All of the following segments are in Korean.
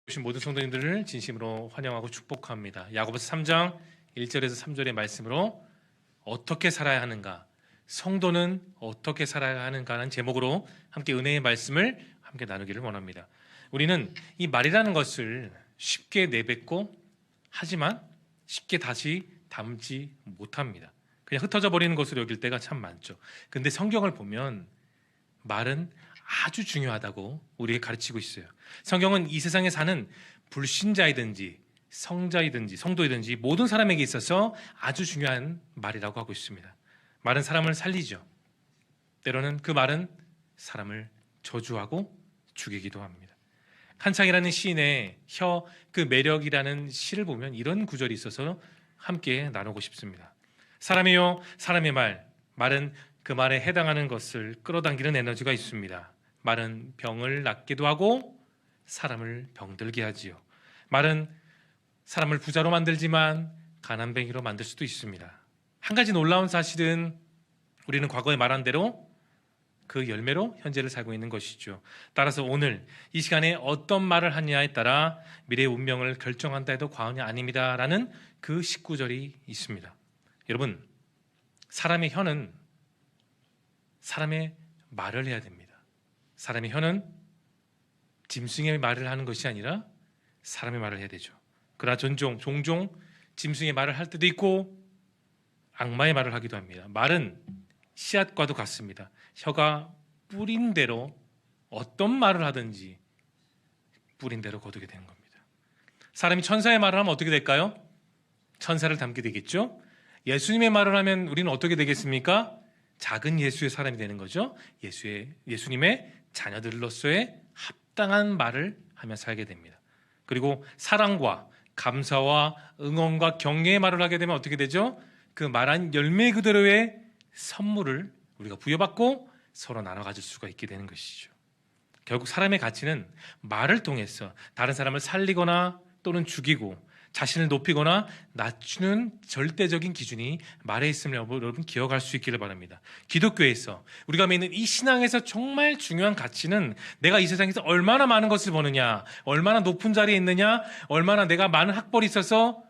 오신 모든 성도님들을 진심으로 환영하고 축복합니다. 야고보서 3장 1절에서 3절의 말씀으로 어떻게 살아야 하는가, 성도는 어떻게 살아야 하는가 하는 제목으로 함께 은혜의 말씀을 함께 나누기를 원합니다. 우리는 이 말이라는 것을 쉽게 내뱉고 하지만 쉽게 다시 담지 못합니다. 그냥 흩어져 버리는 것으로 여길 때가 참 많죠. 근데 성경을 보면 말은 아주 중요하다고 우리에게 가르치고 있어요. 성경은 이 세상에 사는 불신자이든지 성자이든지 성도이든지 모든 사람에게 있어서 아주 중요한 말이라고 하고 있습니다. 말은 사람을 살리죠. 때로는 그 말은 사람을 저주하고 죽이기도 합니다. 칸창이라는 시인의 혀 그 매력이라는 시를 보면 이런 구절이 있어서 함께 나누고 싶습니다. 사람이요, 사람의 말은 그 말에 해당하는 것을 끌어당기는 에너지가 있습니다. 말은 병을 낫기도 하고 사람을 병들게 하지요. 말은 사람을 부자로 만들지만 가난뱅이로 만들 수도 있습니다. 한 가지 놀라운 사실은 우리는 과거에 말한 대로 그 열매로 현재를 살고 있는 것이죠. 따라서 오늘 이 시간에 어떤 말을 하느냐에 따라 미래의 운명을 결정한다 해도 과언이 아닙니다라는 그 19절이 있습니다. 여러분, 사람의 혀는 사람의 말을 해야 됩니다. 사람의 혀는 짐승의 말을 하는 것이 아니라 사람의 말을 해야 되죠. 그러나 종종 짐승의 말을 할 때도 있고 악마의 말을 하기도 합니다. 말은 씨앗과도 같습니다. 혀가 뿌린 대로 어떤 말을 하든지 뿌린 대로 거두게 되는 겁니다. 사람이 천사의 말을 하면 어떻게 될까요? 천사를 닮게 되겠죠. 예수님의 말을 하면 우리는 어떻게 되겠습니까? 작은 예수의 사람이 되는 거죠. 예수님의 자녀들로서의 합당한 말을 하며 살게 됩니다. 그리고 사랑과 감사와 응원과 경외의 말을 하게 되면 어떻게 되죠? 그 말한 열매 그대로의 선물을 우리가 부여받고 서로 나눠 가질 수가 있게 되는 것이죠. 결국 사람의 가치는 말을 통해서 다른 사람을 살리거나 또는 죽이고 자신을 높이거나 낮추는 절대적인 기준이 말에 있음을 여러분 기억할 수 있기를 바랍니다. 기독교에서 우리가 믿는 이 신앙에서 정말 중요한 가치는 내가 이 세상에서 얼마나 많은 것을 버느냐, 얼마나 높은 자리에 있느냐, 얼마나 내가 많은 학벌이 있어서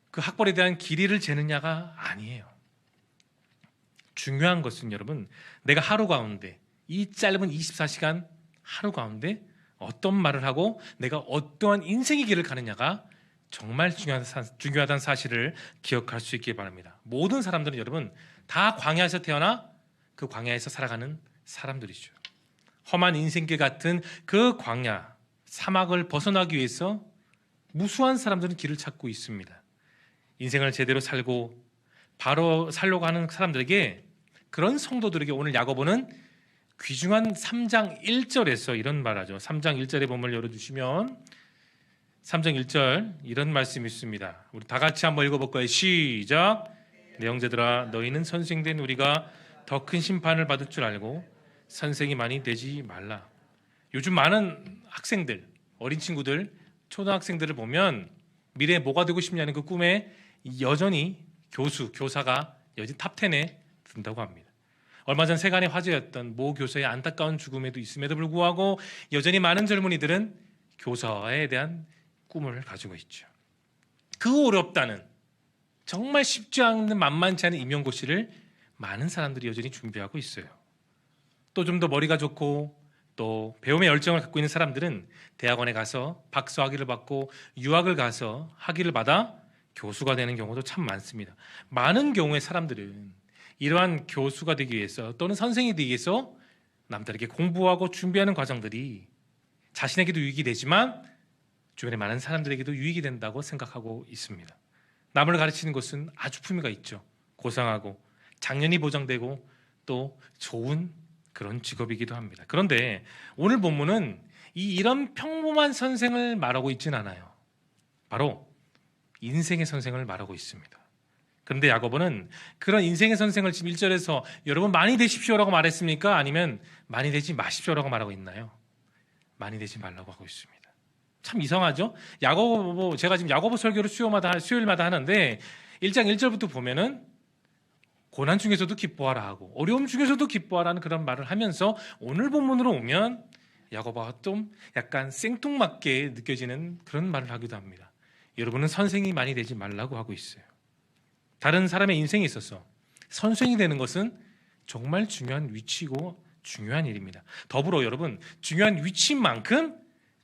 그 학벌에 대한 길이를 재느냐가 아니에요. 중요한 것은 여러분, 내가 하루 가운데 이 짧은 24시간 하루 가운데 어떤 말을 하고 내가 어떠한 인생의 길을 가느냐가 정말 중요하다는 사실을 기억할 수 있기 바랍니다. 모든 사람들은 여러분 다 광야에서 태어나 그 광야에서 살아가는 사람들이죠. 험한 인생길 같은 그 광야, 사막을 벗어나기 위해서 무수한 사람들은 길을 찾고 있습니다. 인생을 제대로 살고 바로 살려고 하는 사람들에게, 그런 성도들에게 오늘 야고보는 귀중한 3장 1절에서 이런 말하죠. 3장 1절의 본문을 열어주시면 3장 1절 이런 말씀이 있습니다. 우리 다 같이 한번 읽어볼까요? 시작. 내 형제들아, 너희는 선생된 우리가 더 큰 심판을 받을 줄 알고 선생이 많이 되지 말라. 요즘 많은 학생들, 어린 친구들, 초등학생들을 보면 미래에 뭐가 되고 싶냐는 그 꿈에 여전히 교사가 여전히 탑10에 든다고 합니다. 얼마 전 세간의 화제였던 모 교사의 안타까운 죽음에도 있음에도 불구하고 여전히 많은 젊은이들은 교사에 대한 꿈을 가지고 있죠. 그 어렵다는, 정말 쉽지 않은, 만만치 않은 임용고시를 많은 사람들이 여전히 준비하고 있어요. 또 좀 더 머리가 좋고 또 배움의 열정을 갖고 있는 사람들은 대학원에 가서 박사학위를 받고 유학을 가서 학위를 받아 교수가 되는 경우도 참 많습니다. 많은 경우에 사람들은 이러한 교수가 되기 위해서 또는 선생이 되기 위해서 남들에게 공부하고 준비하는 과정들이 자신에게도 유익이 되지만 주변에 많은 사람들에게도 유익이 된다고 생각하고 있습니다. 남을 가르치는 것은 아주 품위가 있죠. 고상하고 장년이 보장되고 또 좋은 그런 직업이기도 합니다. 그런데 오늘 본문은 이런 평범한 선생을 말하고 있지는 않아요. 바로 인생의 선생을 말하고 있습니다. 그런데 야고보는 그런 인생의 선생을 지금 1절에서 여러분 많이 되십시오라고 말했습니까? 아니면 많이 되지 마십시오라고 말하고 있나요? 많이 되지 말라고 하고 있습니다. 참 이상하죠? 제가 지금 야고보 설교를 수요일마다 하는데 1장 1절부터 보면은 고난 중에서도 기뻐하라 하고 어려움 중에서도 기뻐하라는 그런 말을 하면서 오늘 본문으로 오면 야고보가 좀 약간 생뚱맞게 느껴지는 그런 말을 하기도 합니다. 여러분은 선생이 많이 되지 말라고 하고 있어요. 다른 사람의 인생에 있어서 선생이 되는 것은 정말 중요한 위치고 중요한 일입니다. 더불어 여러분, 중요한 위치인 만큼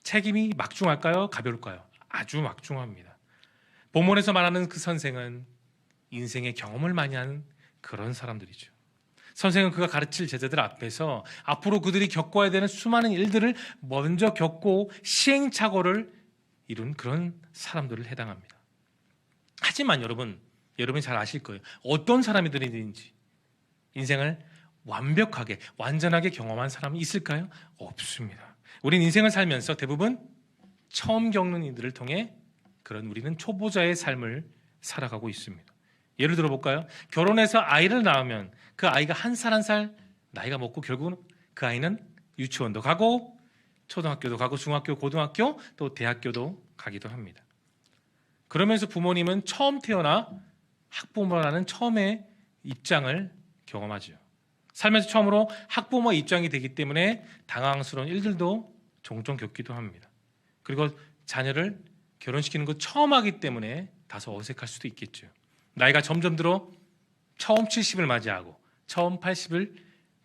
책임이 막중할까요? 가벼울까요? 아주 막중합니다. 본문에서 말하는 그 선생은 인생의 경험을 많이 하는 그런 사람들이죠. 선생은 그가 가르칠 제자들 앞에서 앞으로 그들이 겪어야 되는 수많은 일들을 먼저 겪고 시행착오를 이룬 그런 사람들을 해당합니다. 하지만 여러분이 잘 아실 거예요. 어떤 사람이든지 인생을 완벽하게, 완전하게 경험한 사람이 있을까요? 없습니다. 우리는 인생을 살면서 대부분 처음 겪는 일들을 통해 우리는 초보자의 삶을 살아가고 있습니다. 예를 들어 볼까요? 결혼해서 아이를 낳으면 그 아이가 한 살 한 살 나이가 먹고 결국은 그 아이는 유치원도 가고 초등학교도 가고 중학교, 고등학교 또 대학교도 가기도 합니다. 그러면서 부모님은 처음 태어나 학부모라는 처음의 입장을 경험하죠. 살면서 처음으로 학부모 입장이 되기 때문에 당황스러운 일들도 종종 겪기도 합니다. 그리고 자녀를 결혼시키는 거 처음 하기 때문에 다소 어색할 수도 있겠죠. 나이가 점점 들어 처음 70을 맞이하고 처음 80을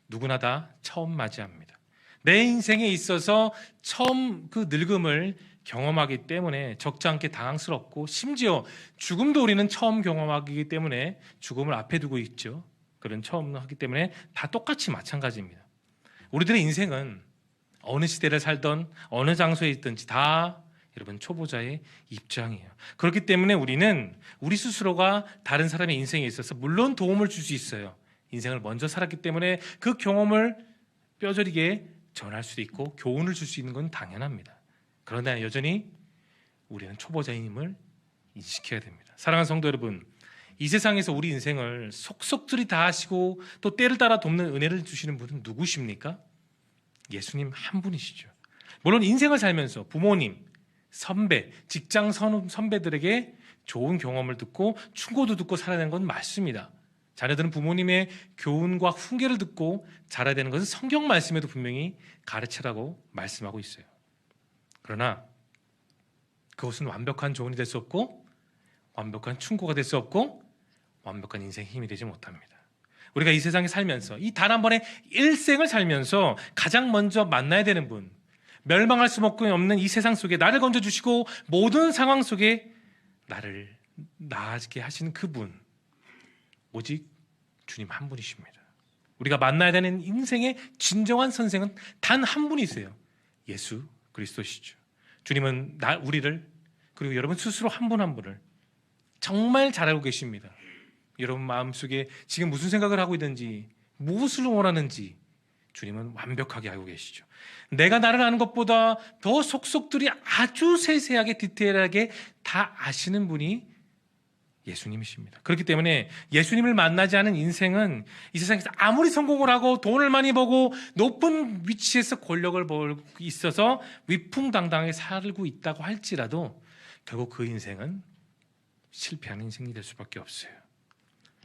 누구나 다 처음 맞이합니다. 내 인생에 있어서 처음 그 늙음을 경험하기 때문에 적지 않게 당황스럽고 심지어 죽음도 우리는 처음 경험하기 때문에 죽음을 앞에 두고 있죠. 그런 처음 하기 때문에 다 똑같이 마찬가지입니다. 우리들의 인생은 어느 시대를 살던 어느 장소에 있든지 다 여러분 초보자의 입장이에요. 그렇기 때문에 우리는 우리 스스로가 다른 사람의 인생에 있어서 물론 도움을 줄 수 있어요. 인생을 먼저 살았기 때문에 그 경험을 뼈저리게 전할 수 있고 교훈을 줄 수 있는 건 당연합니다. 그러나 여전히 우리는 초보자임을 인식해야 됩니다. 사랑하는 성도 여러분, 이 세상에서 우리 인생을 속속들이 다 하시고 또 때를 따라 돕는 은혜를 주시는 분은 누구십니까? 예수님 한 분이시죠. 물론 인생을 살면서 부모님, 선배, 직장 선배들에게 좋은 경험을 듣고 충고도 듣고 살아야 건 맞습니다. 자녀들은 부모님의 교훈과 훈계를 듣고 자라야 되는 것은 성경 말씀에도 분명히 가르치라고 말씀하고 있어요. 그러나 그것은 완벽한 조언이 될 수 없고 완벽한 충고가 될 수 없고 완벽한 인생의 힘이 되지 못합니다. 우리가 이 세상에 살면서 이 단 한 번의 일생을 살면서 가장 먼저 만나야 되는 분, 멸망할 수밖에 없는 이 세상 속에 나를 건져주시고 모든 상황 속에 나를 나아지게 하시는 그분, 오직 주님 한 분이십니다. 우리가 만나야 되는 인생의 진정한 선생은 단 한 분이세요. 예수 그리스도시죠. 주님은 우리를 그리고 여러분 스스로 한 분 한 분을 정말 잘 알고 계십니다. 여러분 마음속에 지금 무슨 생각을 하고 있는지 무엇을 원하는지 주님은 완벽하게 알고 계시죠. 내가 나를 아는 것보다 더 속속들이 아주 세세하게 디테일하게 다 아시는 분이 예수님이십니다. 그렇기 때문에 예수님을 만나지 않은 인생은 이 세상에서 아무리 성공을 하고 돈을 많이 벌고 높은 위치에서 권력을 벌고 있어서 위풍당당하게 살고 있다고 할지라도 결국 그 인생은 실패하는 인생이 될 수밖에 없어요.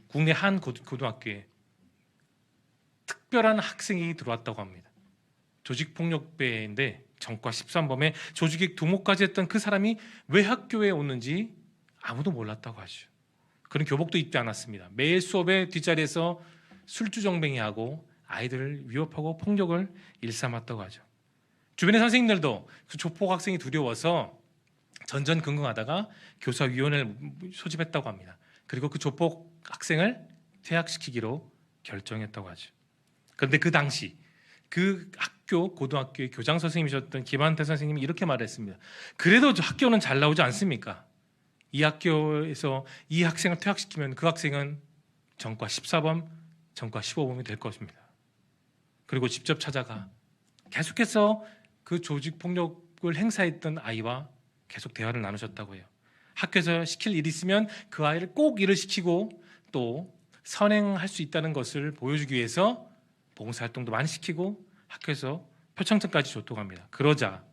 국내 한 고등학교에 특별한 학생이 들어왔다고 합니다. 조직폭력배인데 전과 13범에 조직의 두목까지 했던 그 사람이 왜 학교에 오는지 아무도 몰랐다고 하죠. 그런 교복도 입지 않았습니다. 매일 수업의 뒷자리에서 술주정뱅이하고 아이들을 위협하고 폭력을 일삼았다고 하죠. 주변의 선생님들도 그 조폭 학생이 두려워서 전전긍긍하다가 교사위원회를 소집했다고 합니다. 그리고 그 조폭 학생을 퇴학시키기로 결정했다고 하죠. 그런데 그 당시 그 고등학교의 교장 선생님이셨던 김한태 선생님이 이렇게 말했습니다. 그래도 학교는 잘 나오지 않습니까? 이 학교에서 이 학생을 퇴학시키면 그 학생은 전과 14범, 전과 15범이 될 것입니다. 그리고 직접 찾아가 계속해서 그 조직폭력을 행사했던 아이와 계속 대화를 나누셨다고 해요. 학교에서 시킬 일이 있으면 그 아이를 꼭 일을 시키고 또 선행할 수 있다는 것을 보여주기 위해서 봉사활동도 많이 시키고 학교에서 표창장까지 줬다고 합니다. 그러자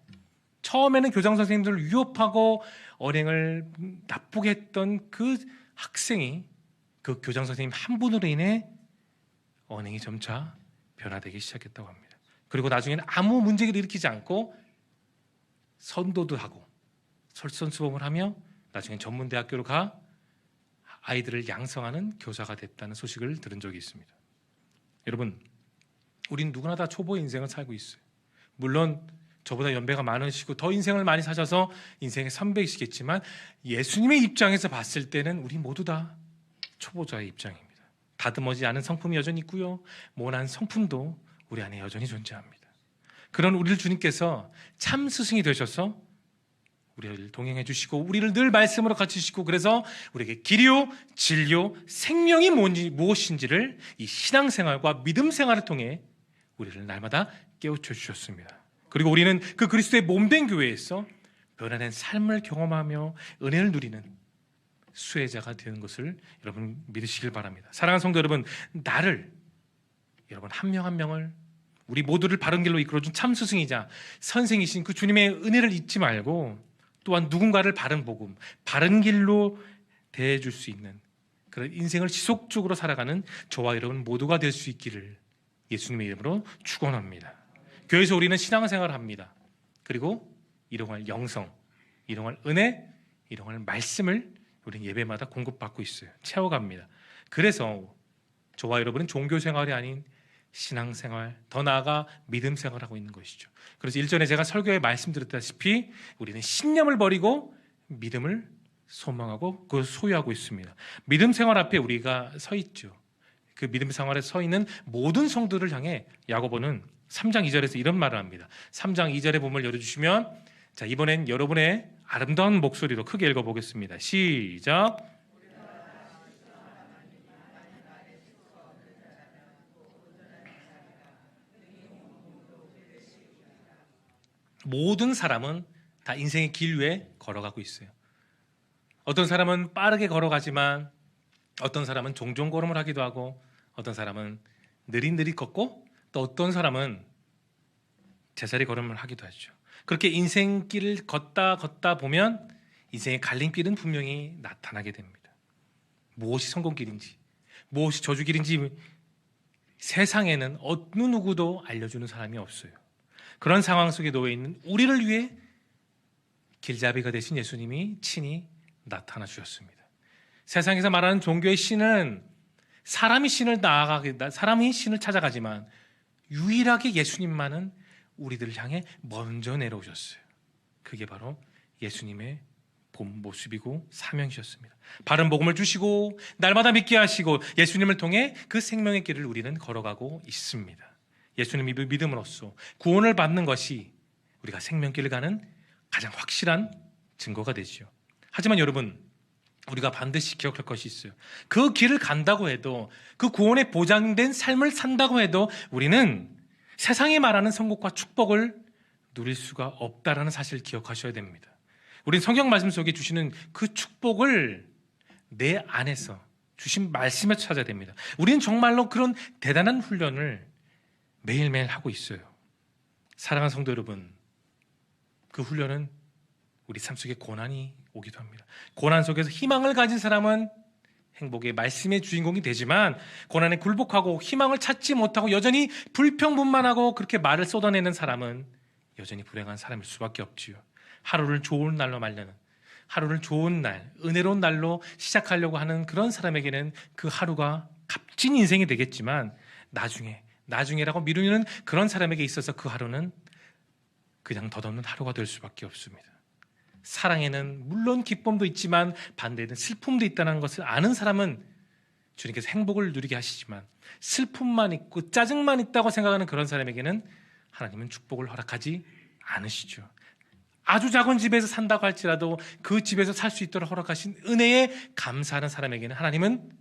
처음에는 교장 선생님들을 위협하고 언행을 나쁘게 했던 그 학생이 그 교장 선생님 한 분으로 인해 언행이 점차 변화되기 시작했다고 합니다. 그리고 나중에는 아무 문제를 일으키지 않고 선도도 하고 설선수범을 하며 나중에 전문대학교로 가 아이들을 양성하는 교사가 됐다는 소식을 들은 적이 있습니다. 여러분, 우린 누구나 다 초보의 인생을 살고 있어요. 물론 저보다 연배가 많으시고 더 인생을 많이 사셔서 인생의 선배이시겠지만 예수님의 입장에서 봤을 때는 우리 모두 다 초보자의 입장입니다. 다듬어지지 않은 성품이 여전히 있고요, 모난 성품도 우리 안에 여전히 존재합니다. 그런 우리를 주님께서 참 스승이 되셔서 우리를 동행해 주시고 우리를 늘 말씀으로 가르치시고, 그래서 우리에게 길이요 진리요 생명이 무엇인지를 이 신앙생활과 믿음생활을 통해 우리를 날마다 깨우쳐 주셨습니다. 그리고 우리는 그 그리스도의 몸된 교회에서 변화된 삶을 경험하며 은혜를 누리는 수혜자가 되는 것을 여러분 믿으시길 바랍니다. 사랑하는 성도 여러분, 나를, 여러분 한 명 한 명을, 우리 모두를 바른 길로 이끌어준 참 스승이자 선생이신 그 주님의 은혜를 잊지 말고, 또한 누군가를 바른 복음, 바른 길로 대해줄 수 있는 그런 인생을 지속적으로 살아가는 저와 여러분 모두가 될 수 있기를 예수님의 이름으로 축원합니다. 교회에서 우리는 신앙생활을 합니다. 그리고 일용할 영성, 일용할 은혜, 일용할 말씀을 우리는 예배마다 공급받고 있어요. 채워갑니다. 그래서 저와 여러분은 종교생활이 아닌 신앙생활, 더 나아가 믿음생활을 하고 있는 것이죠. 그래서 일전에 제가 설교에 말씀드렸다시피 우리는 신념을 버리고 믿음을 소망하고 그걸 소유하고 있습니다. 믿음생활 앞에 우리가 서 있죠. 그 믿음생활에 서 있는 모든 성도를 향해 야고보는 3장 2절에서 이런 말을 합니다. 3장 2절의 본문을 열어주시면, 자, 이번엔 여러분의 아름다운 목소리로 크게 읽어보겠습니다. 시작. 모든 사람은 다 인생의 길 위에 걸어가고 있어요. 어떤 사람은 빠르게 걸어가지만 어떤 사람은 종종 걸음을 하기도 하고, 어떤 사람은 느릿느릿 걷고, 또 어떤 사람은 제자리 걸음을 하기도 하죠. 그렇게 인생길을 걷다 보면 인생의 갈림길은 분명히 나타나게 됩니다. 무엇이 성공길인지, 무엇이 저주길인지 세상에는 어느 누구도 알려주는 사람이 없어요. 그런 상황 속에 놓여 있는 우리를 위해 길잡이가 되신 예수님이 친히 나타나 주셨습니다. 세상에서 말하는 종교의 신은 사람이 신을 찾아가지만 유일하게 예수님만은 우리들을 향해 먼저 내려오셨어요. 그게 바로 예수님의 본 모습이고 사명이셨습니다. 바른 복음을 주시고 날마다 믿게 하시고 예수님을 통해 그 생명의 길을 우리는 걸어가고 있습니다. 예수님을 믿음으로써 구원을 받는 것이 우리가 생명길을 가는 가장 확실한 증거가 되죠. 하지만 여러분, 우리가 반드시 기억할 것이 있어요. 그 길을 간다고 해도, 그 구원에 보장된 삶을 산다고 해도 우리는 세상이 말하는 성공과 축복을 누릴 수가 없다라는 사실을 기억하셔야 됩니다. 우리는 성경 말씀 속에 주시는 그 축복을 내 안에서 주신 말씀에 찾아야 됩니다. 우리는 정말로 그런 대단한 훈련을 매일매일 하고 있어요. 사랑하는 성도 여러분, 그 훈련은 우리 삶 속에 고난이 오기도 합니다. 고난 속에서 희망을 가진 사람은 행복의 말씀의 주인공이 되지만, 고난에 굴복하고 희망을 찾지 못하고 여전히 불평분만하고 그렇게 말을 쏟아내는 사람은 여전히 불행한 사람일 수밖에 없지요. 하루를 좋은 날로 말려는, 하루를 좋은 날, 은혜로운 날로 시작하려고 하는 그런 사람에게는 그 하루가 값진 인생이 되겠지만, 나중에라고 미루는 그런 사람에게 있어서 그 하루는 그냥 덧없는 하루가 될 수밖에 없습니다. 사랑에는 물론 기쁨도 있지만 반대에는 슬픔도 있다는 것을 아는 사람은 주님께서 행복을 누리게 하시지만, 슬픔만 있고 짜증만 있다고 생각하는 그런 사람에게는 하나님은 축복을 허락하지 않으시죠. 아주 작은 집에서 산다고 할지라도 그 집에서 살 수 있도록 허락하신 은혜에 감사하는 사람에게는 하나님은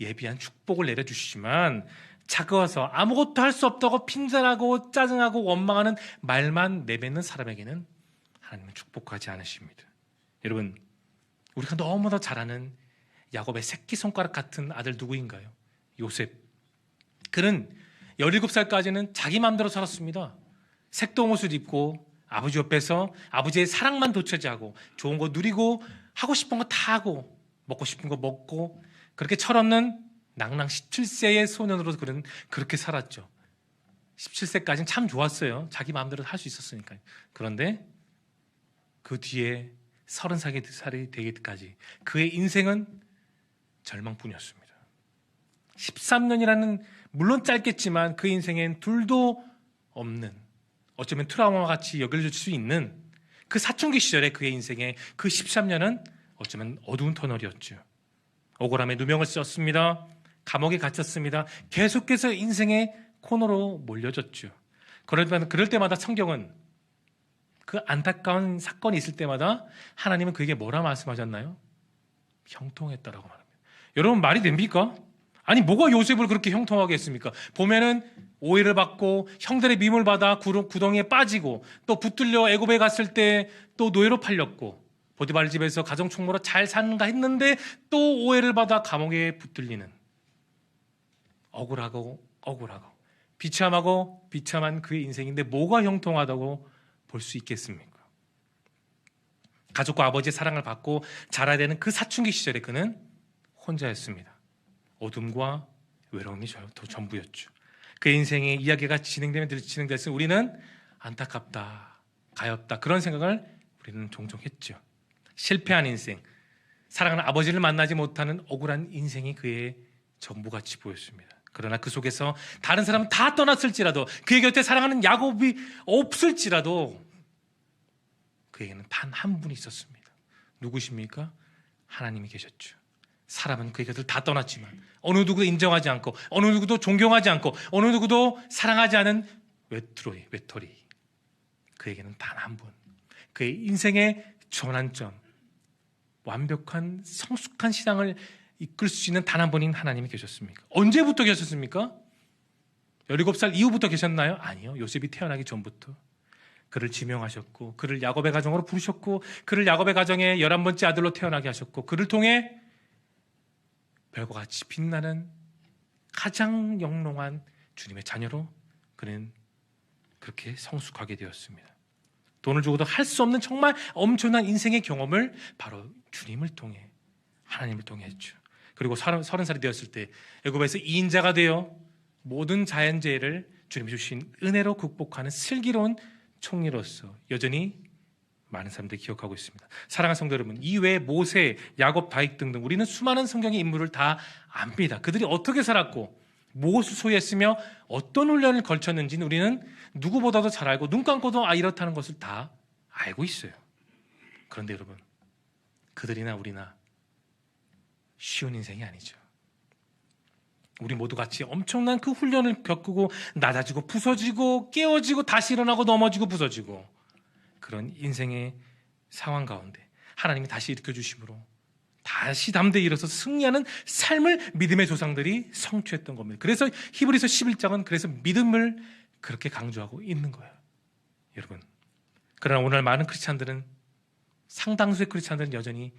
예비한 축복을 내려주시지만, 차가워서 아무것도 할 수 없다고 핀잔하고 짜증하고 원망하는 말만 내뱉는 사람에게는 하나님은 축복하지 않으십니다. 여러분, 우리가 너무나 잘 아는 야곱의 새끼손가락 같은 아들 누구인가요? 요셉. 그는 17살까지는 자기 마음대로 살았습니다. 색동 옷을 입고 아버지 옆에서 아버지의 사랑만 도처지하고 좋은 거 누리고 하고 싶은 거 다 하고 먹고 싶은 거 먹고, 그렇게 철없는 낭랑 17세의 소년으로 그는 그렇게 살았죠. 17세까지는 참 좋았어요. 자기 마음대로 할 수 있었으니까요. 그런데 그 뒤에 30살이 되기까지 그의 인생은 절망뿐이었습니다. 13년이라는 물론 짧겠지만 그 인생엔 둘도 없는, 어쩌면 트라우마와 같이 여겨질 수 있는 그 사춘기 시절의 그의 인생의 그 13년은 어쩌면 어두운 터널이었죠. 억울함에 누명을 썼습니다. 감옥에 갇혔습니다. 계속해서 인생의 코너로 몰려졌죠. 그럴 때마다 성경은 그 안타까운 사건이 있을 때마다 하나님은 그에게 뭐라 말씀하셨나요? 형통했다라고 말합니다. 여러분, 말이 됩니까? 아니, 뭐가 요셉을 그렇게 형통하게 했습니까? 보면은 오해를 받고 형들의 미움을 받아 구덩이에 빠지고 또 붙들려 애굽에 갔을 때 또 노예로 팔렸고 보디발 집에서 가정총무로 잘 사는가 했는데 또 오해를 받아 감옥에 붙들리는, 억울하고 비참하고 비참한 그의 인생인데 뭐가 형통하다고 볼 수 있겠습니까? 가족과 아버지의 사랑을 받고 자라야 되는 그 사춘기 시절에 그는 혼자였습니다. 어둠과 외로움이 전부였죠. 그의 인생의 이야기가 진행될수록 우리는 안타깝다, 가엾다, 그런 생각을 우리는 종종 했죠. 실패한 인생, 사랑하는 아버지를 만나지 못하는 억울한 인생이 그의 전부같이 보였습니다. 그러나 그 속에서 다른 사람은 다 떠났을지라도, 그의 곁에 사랑하는 야곱이 없을지라도 그에게는 단 한 분이 있었습니다. 누구십니까? 하나님이 계셨죠. 사람은 그의 곁을 다 떠났지만 어느 누구도 인정하지 않고 어느 누구도 존경하지 않고 어느 누구도 사랑하지 않은 외톨이, 그에게는 단 한 분, 그의 인생의 전환점, 완벽한 성숙한 신앙을 이끌 수 있는 단 한 분인 하나님이 계셨습니까? 언제부터 계셨습니까? 17살 이후부터 계셨나요? 아니요. 요셉이 태어나기 전부터 그를 지명하셨고 그를 야곱의 가정으로 부르셨고 그를 야곱의 가정의 11번째 아들로 태어나게 하셨고 그를 통해 별과 같이 빛나는 가장 영롱한 주님의 자녀로 그는 그렇게 성숙하게 되었습니다. 돈을 주고도 할 수 없는 정말 엄청난 인생의 경험을 바로 주님을 통해, 하나님을 통해 했죠. 그리고 30살이 되었을 때 애굽에서 2인자가 되어 모든 자연재해를 주님이 주신 은혜로 극복하는 슬기로운 총리로서 여전히 많은 사람들이 기억하고 있습니다. 사랑하는 성도 여러분, 이외에 모세, 야곱, 다윗 등등 우리는 수많은 성경의 인물을 다 압니다. 그들이 어떻게 살았고 무엇을 소유했으며 어떤 훈련을 걸쳤는지는 우리는 누구보다도 잘 알고 눈 감고도 이렇다는 것을 다 알고 있어요. 그런데 여러분, 그들이나 우리나 쉬운 인생이 아니죠. 우리 모두 같이 엄청난 그 훈련을 겪고 낮아지고 부서지고 깨어지고 다시 일어나고 넘어지고 부서지고 그런 인생의 상황 가운데 하나님이 다시 일으켜주심으로 다시 담대히 일어서 승리하는 삶을 믿음의 조상들이 성취했던 겁니다. 그래서 히브리서 11장은 그래서 믿음을 그렇게 강조하고 있는 거예요. 여러분, 그러나 오늘 많은 크리스찬들은, 상당수의 크리스찬들은 여전히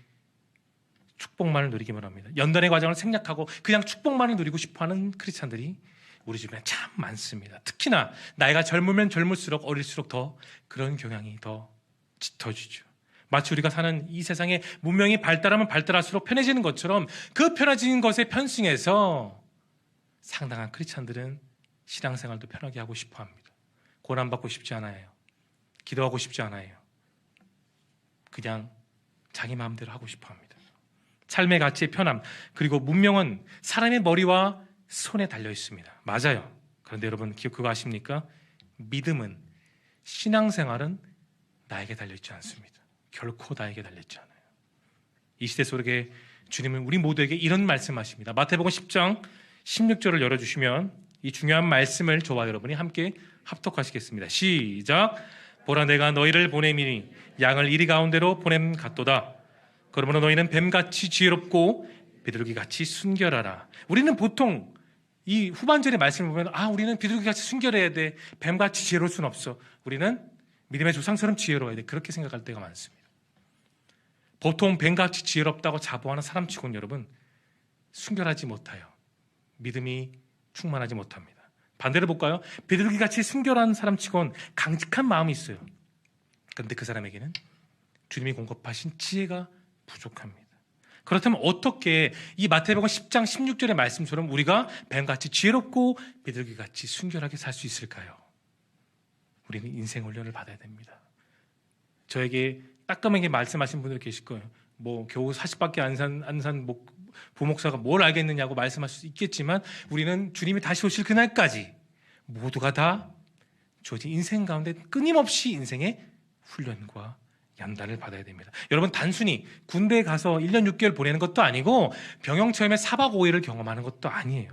축복만을 누리기만 합니다. 연단의 과정을 생략하고 그냥 축복만을 누리고 싶어하는 크리스찬들이 우리 주변에 참 많습니다. 특히나 나이가 젊으면 젊을수록 어릴수록 더 그런 경향이 더 짙어지죠. 마치 우리가 사는 이 세상에 문명이 발달하면 발달할수록 편해지는 것처럼 그 편해지는 것에 편승해서 상당한 크리스찬들은 신앙생활도 편하게 하고 싶어합니다. 고난받고 싶지 않아요. 기도하고 싶지 않아요. 그냥 자기 마음대로 하고 싶어합니다. 삶의 가치의 편함, 그리고 문명은 사람의 머리와 손에 달려 있습니다. 맞아요. 그런데 여러분 그거 아십니까? 믿음은, 신앙생활은 나에게 달려있지 않습니다. 결코 나에게 달려있지 않아요. 이 시대 속에 주님은 우리 모두에게 이런 말씀하십니다. 마태복음 10장 16절을 열어주시면 이 중요한 말씀을 저와 여러분이 함께 합독하시겠습니다. 시작. 보라, 내가 너희를 보냄이니 양을 이리 가운데로 보냄 같도다. 그러므로 너희는 뱀같이 지혜롭고 비둘기같이 순결하라. 우리는 보통 이 후반절의 말씀을 보면 우리는 비둘기같이 순결해야 돼, 뱀같이 지혜로울 수는 없어, 우리는 믿음의 조상처럼 지혜로워야 돼, 그렇게 생각할 때가 많습니다. 보통 뱀같이 지혜롭다고 자부하는 사람치고는 여러분 순결하지 못해요. 믿음이 충만하지 못합니다. 반대로 볼까요? 비둘기같이 순결한 사람치고는 강직한 마음이 있어요. 그런데 그 사람에게는 주님이 공급하신 지혜가 부족합니다. 그렇다면 어떻게 이 마태복음 10장 16절의 말씀처럼 우리가 뱀같이 지혜롭고 비둘기같이 순결하게 살 수 있을까요? 우리는 인생 훈련을 받아야 됩니다. 저에게 따끔하게 말씀하신 분들 계실 거예요. 뭐 겨우 40밖에 안 산 부목사가 뭘 알겠느냐고 말씀하실 수 있겠지만 우리는 주님이 다시 오실 그날까지 모두가 다 주어진 인생 가운데 끊임없이 인생의 훈련과 연단을 받아야 됩니다. 여러분, 단순히 군대에 가서 1년 6개월 보내는 것도 아니고 병영체험에 4박 5일을 경험하는 것도 아니에요.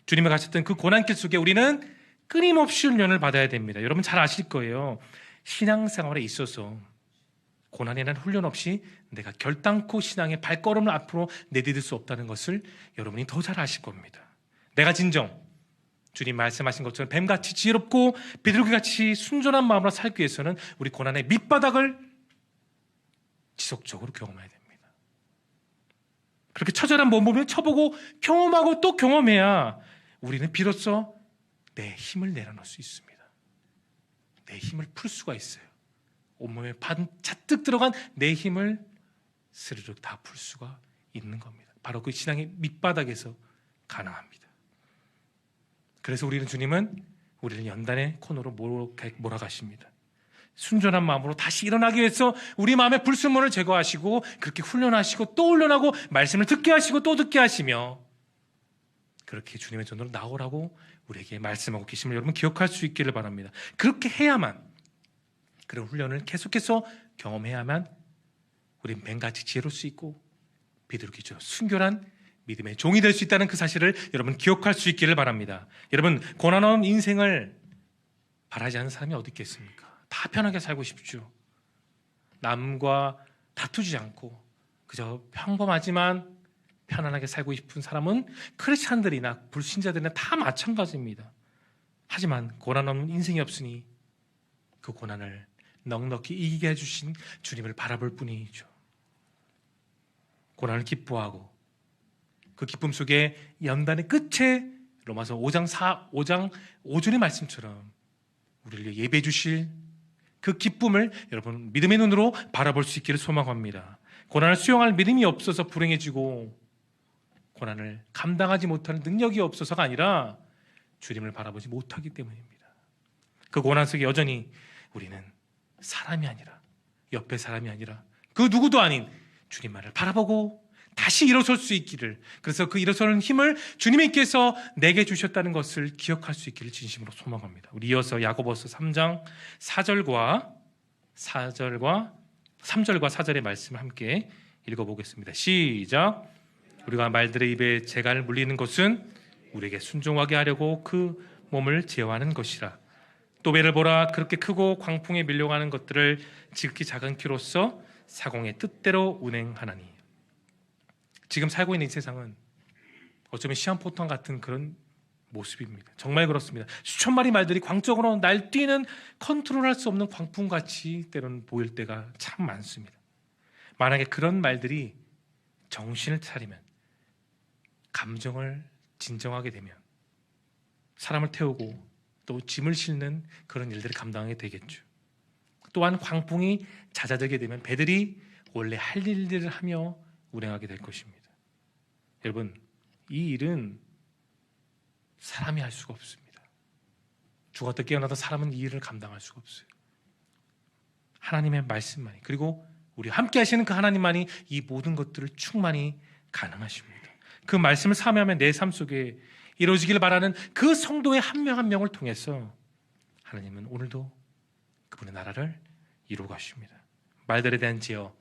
주님을 가셨던 그 고난길 속에 우리는 끊임없이 훈련을 받아야 됩니다. 여러분 잘 아실 거예요. 신앙생활에 있어서 고난이라는 훈련 없이 내가 결단코 신앙의 발걸음을 앞으로 내디딜 수 없다는 것을 여러분이 더 잘 아실 겁니다. 내가 진정 주님 말씀하신 것처럼 뱀같이 지혜롭고 비둘기같이 순전한 마음으로 살기 위해서는 우리 고난의 밑바닥을 지속적으로 경험해야 됩니다. 그렇게 처절한 몸부림을 쳐보고 경험하고 또 경험해야 우리는 비로소 내 힘을 내려놓을 수 있습니다. 내 힘을 풀 수가 있어요. 온몸에 반 잔뜩 들어간 내 힘을 스르륵 다 풀 수가 있는 겁니다. 바로 그 신앙의 밑바닥에서 가능합니다. 그래서 주님은 우리를 연단의 코너로 몰아가십니다. 순전한 마음으로 다시 일어나기 위해서 우리 마음의 불순물을 제거하시고 그렇게 훈련하시고 또 훈련하고 말씀을 듣게 하시고 또 듣게 하시며 그렇게 주님의 전으로 나오라고 우리에게 말씀하고 계심을 여러분 기억할 수 있기를 바랍니다. 그렇게 해야만, 그런 훈련을 계속해서 경험해야만 우린 뱀같이 지혜로울 수 있고 비둘기처럼 순결한 믿음의 종이 될 수 있다는 그 사실을 여러분 기억할 수 있기를 바랍니다. 여러분, 고난없는 인생을 바라지 않는 사람이 어디 있겠습니까? 다 편하게 살고 싶죠. 남과 다투지 않고 그저 평범하지만 편안하게 살고 싶은 사람은 크리스찬들이나 불신자들이나 다 마찬가지입니다. 하지만 고난 없는 인생이 없으니 그 고난을 넉넉히 이기게 해주신 주님을 바라볼 뿐이죠. 고난을 기뻐하고 그 기쁨 속에 연단의 끝에 로마서 5장 5절의 말씀처럼 우리를 예배해 주실 그 기쁨을 여러분 믿음의 눈으로 바라볼 수 있기를 소망합니다. 고난을 수용할 믿음이 없어서 불행해지고 고난을 감당하지 못하는 능력이 없어서가 아니라 주님을 바라보지 못하기 때문입니다. 그 고난 속에 여전히 우리는 사람이 아니라, 옆에 사람이 아니라 그 누구도 아닌 주님만을 바라보고 다시 일어설 수 있기를, 그래서 그 일어서는 힘을 주님께서 내게 주셨다는 것을 기억할 수 있기를 진심으로 소망합니다. 우리 이어서 야고보서 3장 3절과 4절의 말씀 함께 읽어보겠습니다. 시작. 우리가 말들의 입에 재간을 물리는 것은 우리에게 순종하게 하려고 그 몸을 제어하는 것이라. 또 배를 보라, 그렇게 크고 광풍에 밀려가는 것들을 지극히 작은 키로서 사공의 뜻대로 운행하나니. 지금 살고 있는 이 세상은 어쩌면 시한포탄 같은 그런 모습입니다. 정말 그렇습니다. 수천 마리 말들이 광적으로 날뛰는 컨트롤할 수 없는 광풍같이 때로는 보일 때가 참 많습니다. 만약에 그런 말들이 정신을 차리면, 감정을 진정하게 되면 사람을 태우고 또 짐을 싣는 그런 일들을 감당하게 되겠죠. 또한 광풍이 잦아들게 되면 배들이 원래 할 일들을 하며 운행하게 될 것입니다. 여러분, 이 일은 사람이 할 수가 없습니다. 죽었다 깨어나도 사람은 이 일을 감당할 수가 없어요. 하나님의 말씀만이, 그리고 우리 함께 하시는 그 하나님만이 이 모든 것들을 충만히 가능하십니다. 그 말씀을 사모하면 내 삶 속에 이루어지길 바라는 그 성도의 한 명 한 명을 통해서 하나님은 오늘도 그분의 나라를 이루어 가십니다. 말들에 대한 제어,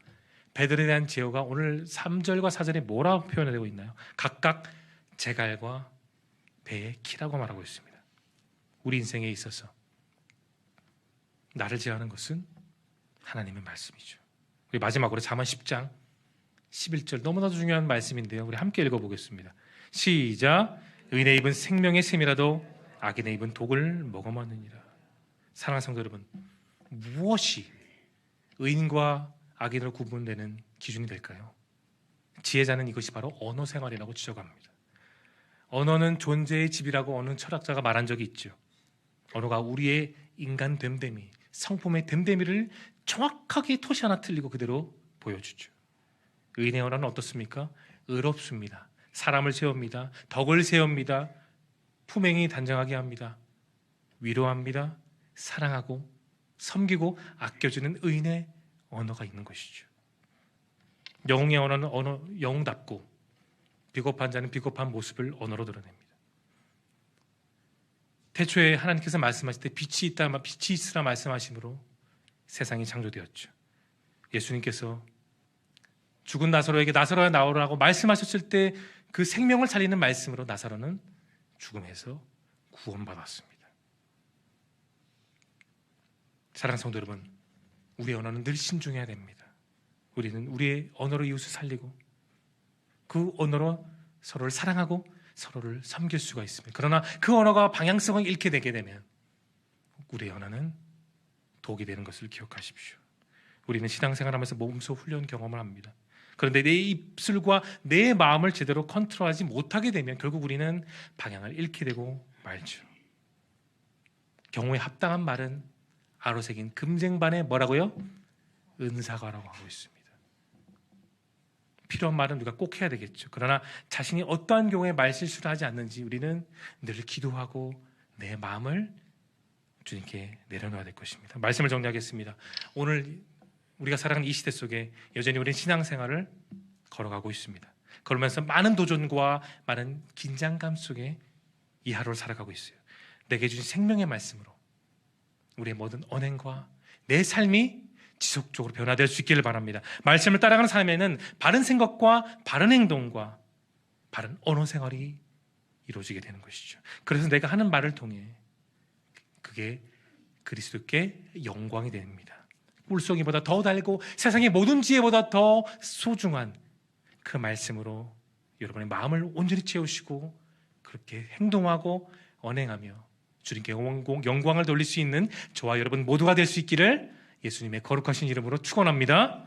배들에 대한 제어가 오늘 3절과 4절에 뭐라고 표현되고 있나요? 각각 제갈과 배의 키라고 말하고 있습니다. 우리 인생에 있어서 나를 제어하는 것은 하나님의 말씀이죠. 우리 마지막으로 잠언 10장 11절, 너무나도 중요한 말씀인데요. 우리 함께 읽어보겠습니다. 시작. 의인의 입은 생명의 샘이라도 악인의 입은 독을 먹어먹느니라. 사랑하는 성도 여러분, 무엇이 의인과 악인으로 구분되는 기준이 될까요? 지혜자는 이것이 바로 언어 생활이라고 지적합니다. 언어는 존재의 집이라고 어느 철학자가 말한 적이 있죠. 언어가 우리의 인간 됨됨이, 성품의 됨됨이를 정확하게 토시 하나 틀리고 그대로 보여주죠. 의인의 언어는 어떻습니까? 의롭습니다. 사람을 세웁니다. 덕을 세웁니다. 품행이 단정하게 합니다. 위로합니다. 사랑하고 섬기고 아껴주는 의인의 언어가 있는 것이죠. 영웅의 언어는 영웅답고 비겁한 자는 비겁한 모습을 언어로 드러냅니다. 태초에 하나님께서 말씀하실 때 빛이 있으라 말씀하심으로 세상이 창조되었죠. 예수님께서 죽은 나사로에게 나사로야 나오라고 말씀하셨을 때 그 생명을 살리는 말씀으로 나사로는 죽음에서 구원받았습니다. 사랑하는 성도 여러분, 우리의 언어는 늘 신중해야 됩니다. 우리는 우리의 언어로 이웃을 살리고 그 언어로 서로를 사랑하고 서로를 섬길 수가 있습니다. 그러나 그 언어가 방향성을 잃게 되게 되면 우리의 언어는 독이 되는 것을 기억하십시오. 우리는 신앙생활하면서 몸소 훈련 경험을 합니다. 그런데 내 입술과 내 마음을 제대로 컨트롤하지 못하게 되면 결국 우리는 방향을 잃게 되고 말죠. 경우에 합당한 말은 아로새긴 금쟁반에 뭐라고요? 은사가라고 하고 있습니다. 필요한 말은 우리가 꼭 해야 되겠죠. 그러나 자신이 어떠한 경우에 말실수를 하지 않는지 우리는 늘 기도하고 내 마음을 주님께 내려놓아야 될 것입니다. 말씀을 정리하겠습니다. 오늘 우리가 살아가는 이 시대 속에 여전히 우리는 신앙생활을 걸어가고 있습니다. 그러면서 많은 도전과 많은 긴장감 속에 이 하루를 살아가고 있어요. 내게 주신 생명의 말씀으로 우리의 모든 언행과 내 삶이 지속적으로 변화될 수 있기를 바랍니다. 말씀을 따라가는 삶에는 바른 생각과 바른 행동과 바른 언어 생활이 이루어지게 되는 것이죠. 그래서 내가 하는 말을 통해 그게 그리스도께 영광이 됩니다. 꿀송이보다 더 달고 세상의 모든 지혜보다 더 소중한 그 말씀으로 여러분의 마음을 온전히 채우시고 그렇게 행동하고 언행하며 주님께 영광을 돌릴 수 있는 저와 여러분 모두가 될 수 있기를 예수님의 거룩하신 이름으로 축원합니다.